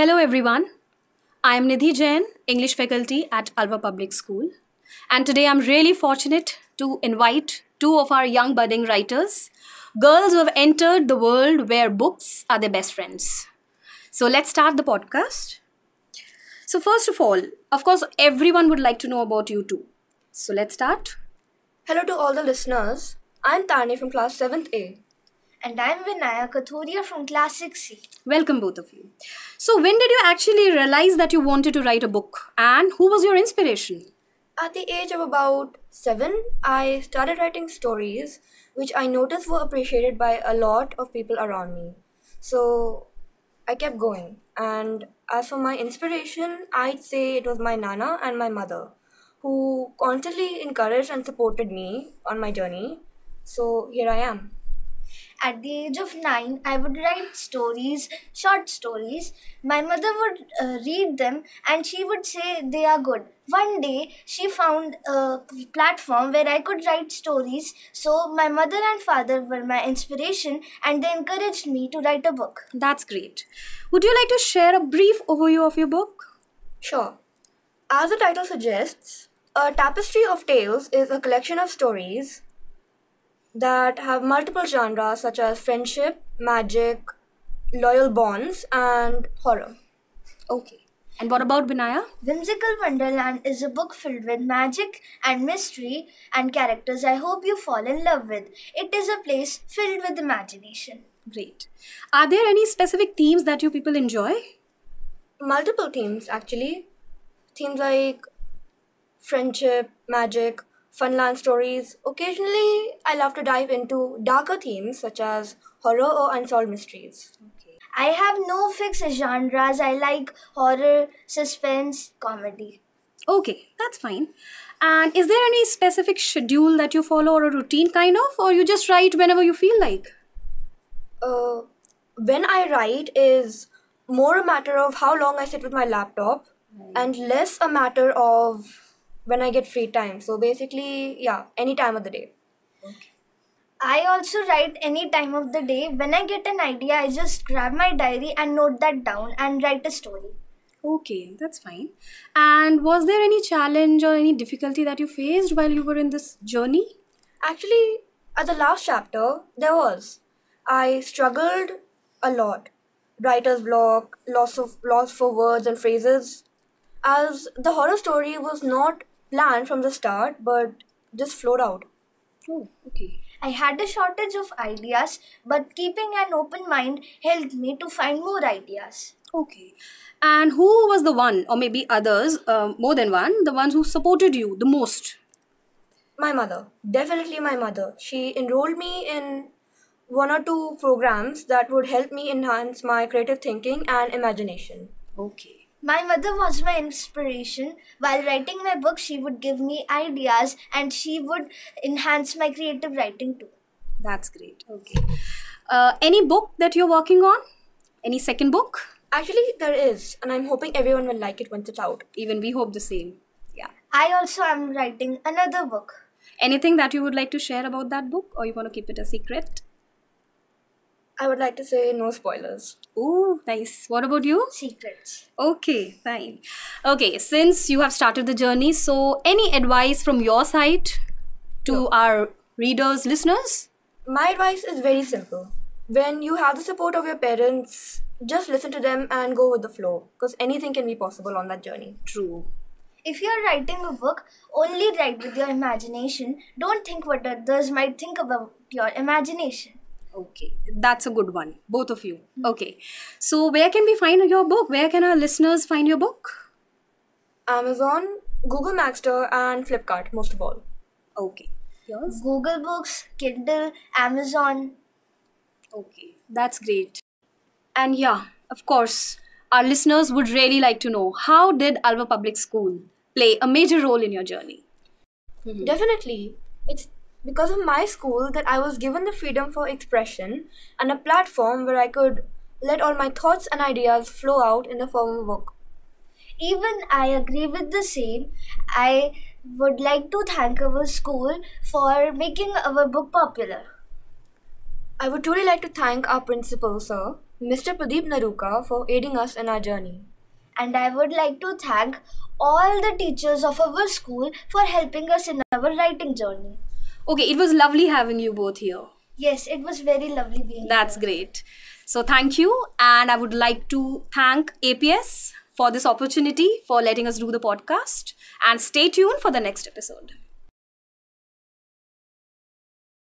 Hello everyone. I am Nidhi Jain, English faculty at Alva Public School. And today I'm really fortunate to invite two of our young budding writers, girls who have entered the world where books are their best friends. So let's start the podcast. So first of all, of course, everyone would like to know about you too. So let's start. Hello to all the listeners. I'm Tani from class 7th A. And I'm Vinaya Kathuria from class 6C. Welcome both of you. So when did you actually realize that you wanted to write a book and who was your inspiration? At the age of about 7, I started writing stories which I noticed were appreciated by a lot of people around me. So I kept going. And as for my inspiration, I'd say it was my Nana and my mother who constantly encouraged and supported me on my journey. So here I am. At the age of 9, I would write stories, short stories. My mother would read them and she would say they are good. One day, she found a platform where I could write stories. So my mother and father were my inspiration and they encouraged me to write a book. That's great. Would you like to share a brief overview of your book? Sure. As the title suggests, A Tapestry of Tales is a collection of stories that have multiple genres such as friendship, magic, loyal bonds, and horror. Okay. And what about Vinaya? Whimsical Wonderland is a book filled with magic and mystery and characters I hope you fall in love with. It is a place filled with imagination. Great. Are there any specific themes that you people enjoy? Multiple themes, actually. Themes like friendship, magic, funland stories. Occasionally, I love to dive into darker themes such as horror or unsolved mysteries. Okay. I have no fixed genres. I like horror, suspense, comedy. Okay, that's fine. And is there any specific schedule that you follow or a routine kind of, or you just write whenever you feel like? When I write is more a matter of how long I sit with my laptop and less a matter of when I get free time. So basically, yeah, any time of the day. I also write any time of the day. When I get an idea, I just grab my diary and note that down and write a story. Okay, that's fine. And was there any challenge or any difficulty that you faced while you were in this journey? Actually, at the last chapter, there was. I struggled a lot. Writer's block, loss for words and phrases. As the horror story was not planned from the start, but just flowed out. Oh, okay. I had a shortage of ideas, but keeping an open mind helped me to find more ideas. Okay. And who was the one, or maybe others, more than one, the ones who supported you the most? My mother. Definitely my mother. She enrolled me in one or two programs that would help me enhance my creative thinking and imagination. Okay. My mother was my inspiration. While writing my book, she would give me ideas and she would enhance my creative writing too. That's great. Okay. Any book that you're working on? Any second book? Actually, there is, and I'm hoping everyone will like it once it's out. Even we hope the same. Yeah. I also am writing another book. Anything that you would like to share about that book, or you want to keep it a secret? I would like to say no spoilers. Oh, nice. What about you? Secrets. Okay, fine. Okay, since you have started the journey, so any advice from your side to our readers, listeners? My advice is very simple. When you have the support of your parents, just listen to them and go with the flow, because anything can be possible on that journey. True. If you're writing a book, only write with your imagination. Don't think what others might think about your imagination. Okay, that's a good one. Both of you. Okay. So where can we find your book? Where can our listeners find your book? Amazon, Google Maxter, and Flipkart, most of all. Okay. Yours? Google Books, Kindle, Amazon. Okay, that's great. And yeah, of course, our listeners would really like to know, how did Alva Public School play a major role in your journey? Definitely. It's because of my school that I was given the freedom for expression and a platform where I could let all my thoughts and ideas flow out in the form of a book. Even I agree with the same. I would like to thank our school for making our book popular. I would truly like to thank our principal, sir, Mr. Pradeep Naruka for aiding us in our journey. And I would like to thank all the teachers of our school for helping us in our writing journey. Okay, it was lovely having you both here. Yes, it was very lovely being That's here. great. So thank you. And I would like to thank APS for this opportunity, for letting us do the podcast. And stay tuned for the next episode.